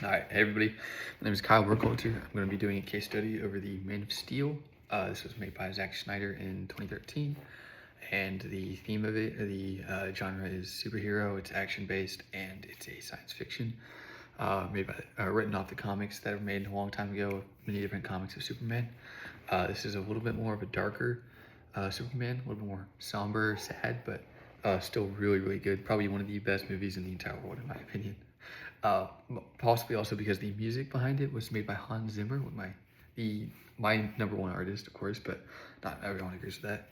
All right, hey everybody. My name is Kyle Burkhalter. I'm going to be doing a case study over the Man of Steel. This was made by Zack Snyder in 2013, and the theme of it, the genre is superhero. It's action-based and it's a science fiction. Written off the comics that were made a long time ago. Many different comics of Superman. This is a little bit more of a darker Superman, a little bit more somber, sad, but still really, really good. Probably one of the best movies in the entire world, in my opinion. Uh, Possibly also because the music behind it was made by Hans Zimmer, my number one artist, of course, but not everyone agrees with that.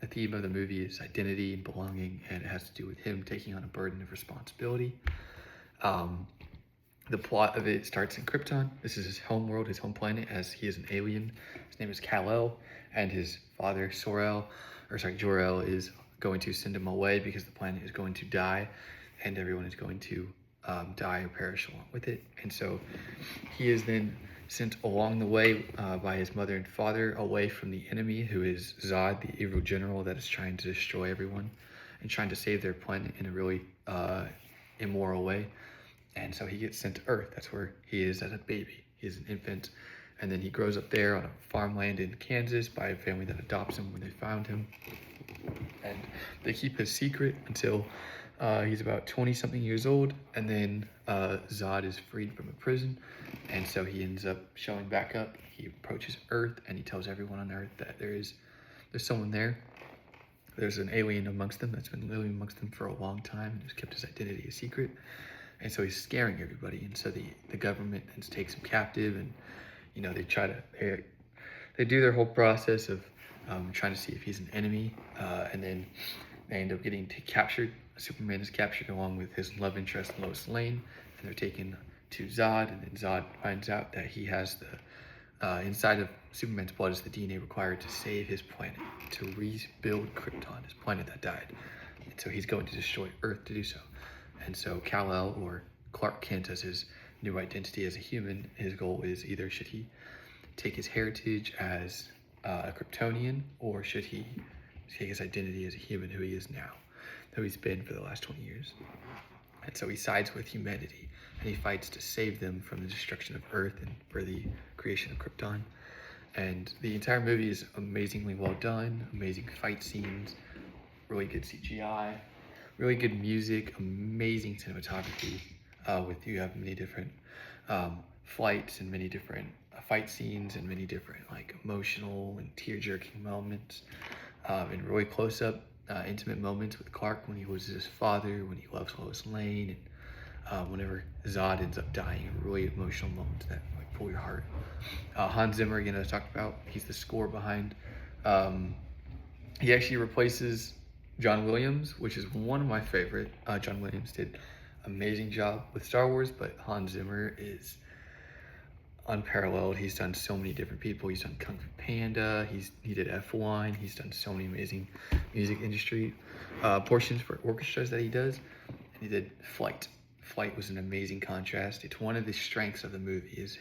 The theme of the movie is identity and belonging, and it has to do with him taking on a burden of responsibility. Um, the plot of it starts in Krypton. This is his home world, his home planet, as he is an alien. His name is Kal-El, and his father, Jor-El, is going to send him away because the planet is going to die, and everyone is going to die or perish along with it. And so he is then sent along the way by his mother and father away from the enemy, who is Zod, the evil general that is trying to destroy everyone and trying to save their planet in a really immoral way. And so he gets sent to Earth. That's where he is as a baby. He is an infant. And then he grows up there on a farmland in Kansas by a family that adopts him when they found him. And they keep his secret until he's about 20-something years old. And then Zod is freed from a prison. And so he ends up showing back up. He approaches Earth and he tells everyone on Earth that there's someone there. There's an alien amongst them that's been living amongst them for a long time and has kept his identity a secret. And so he's scaring everybody. And so the government then takes him captive, and they do their whole process of trying to see if he's an enemy, and then they end up getting captured. Superman is captured along with his love interest Lois Lane, and they're taken to Zod. And then Zod finds out that he has inside of Superman's blood is the DNA required to save his planet, to rebuild Krypton, his planet that died. And so he's going to destroy Earth to do so. And so Kal-El, or Clark Kent as his new identity as a human, his goal is either should he take his heritage as a Kryptonian, or should he take his identity as a human, who he is now, who he's been for the last 20 years. And so he sides with humanity, and he fights to save them from the destruction of Earth and for the creation of Krypton. And the entire movie is amazingly well done, amazing fight scenes, really good CGI, really good music, amazing cinematography. You have many different flights and many different fight scenes and many different emotional and tear-jerking moments, and really close-up intimate moments with Clark when he loses his father, when he loves Lois Lane, and whenever Zod ends up dying. Really emotional moments that pull your heart. Hans Zimmer, again, as I talked about, he's the score behind. He actually replaces John Williams, which is one of my favorite. John Williams did an amazing job with Star Wars, but Hans Zimmer is unparalleled. He's done so many different people. He's done Kung Fu Panda. He did F1. He's done so many amazing music industry portions for orchestras that he does. And he did Flight. Flight was an amazing contrast. It's one of the strengths of the movie is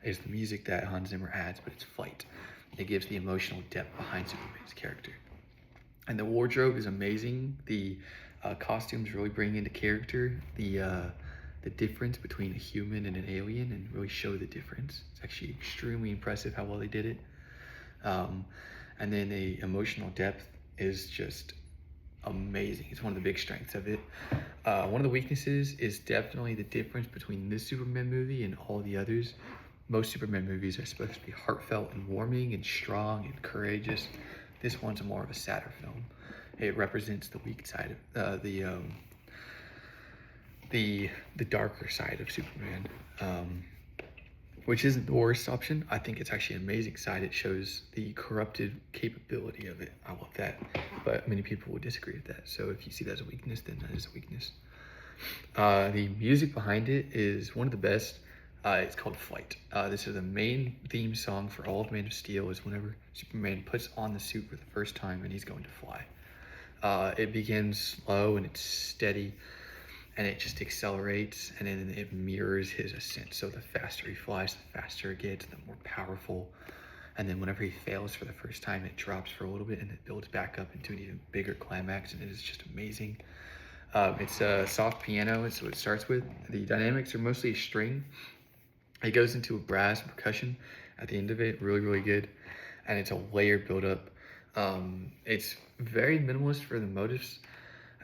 the music that Hans Zimmer adds, but it's Flight. It gives the emotional depth behind Superman's character. And the wardrobe is amazing. The costumes really bring into character the difference between a human and an alien, and really show the difference. It's actually extremely impressive how well they did it. And then the emotional depth is just amazing. It's one of the big strengths of it. One of the weaknesses is definitely the difference between this Superman movie and all the others. Most Superman movies are supposed to be heartfelt and warming and strong and courageous. This one's more of a sadder film. It represents the weak side of the darker side of Superman, which isn't the worst option. I think it's actually an amazing side. It shows the corrupted capability of it. I love that, but many people would disagree with that. So if you see that as a weakness, then that is a weakness. The music behind it is one of the best. It's called Flight. This is the main theme song for all of Man of Steel. Is whenever Superman puts on the suit for the first time and he's going to fly. It begins slow and it's steady, and it just accelerates, and then it mirrors his ascent. So the faster he flies, the faster it gets, the more powerful. And then whenever he fails for the first time, it drops for a little bit and it builds back up into an even bigger climax, and it is just amazing. It's a soft piano, is what it starts with. The dynamics are mostly a string. It goes into a brass percussion at the end of it, really, really good. And it's a layered build-up. It's very minimalist for the motives,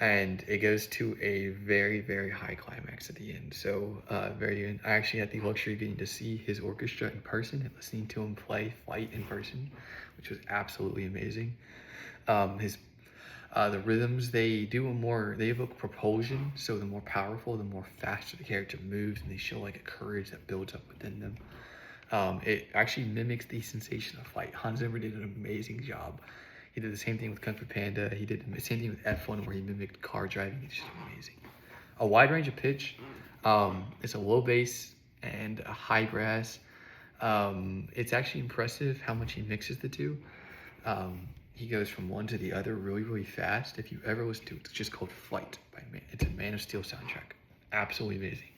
and it goes to a very, very high climax at the end. So, very good. I actually had the luxury of getting to see his orchestra in person and listening to him play Flight in person, which was absolutely amazing. His the rhythms, they evoke propulsion, so the more powerful, the more faster the character moves, and they show like a courage that builds up within them. It actually mimics the sensation of flight. Hans Zimmer did an amazing job. He did the same thing with Kung Fu Panda. He did the same thing with F1 where he mimicked car driving. It's just amazing. A wide range of pitch. It's a low bass and a high brass. It's actually impressive how much he mixes the two. He goes from one to the other really, really fast. If you ever listen to it, it's just called Flight by Man. It's a Man of Steel soundtrack. Absolutely amazing.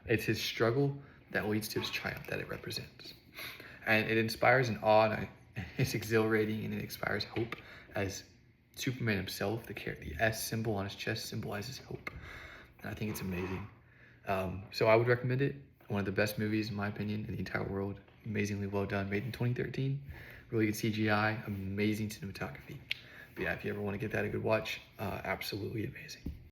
It's his struggle that leads to his triumph that it represents. And it inspires an awe, and it's exhilarating, and it inspires hope as Superman himself, the S symbol on his chest symbolizes hope. And I think it's amazing. So I would recommend it. One of the best movies, in my opinion, in the entire world. Amazingly well done. Made in 2013. Really good CGI. Amazing cinematography. But yeah, if you ever want to give that a good watch, absolutely amazing.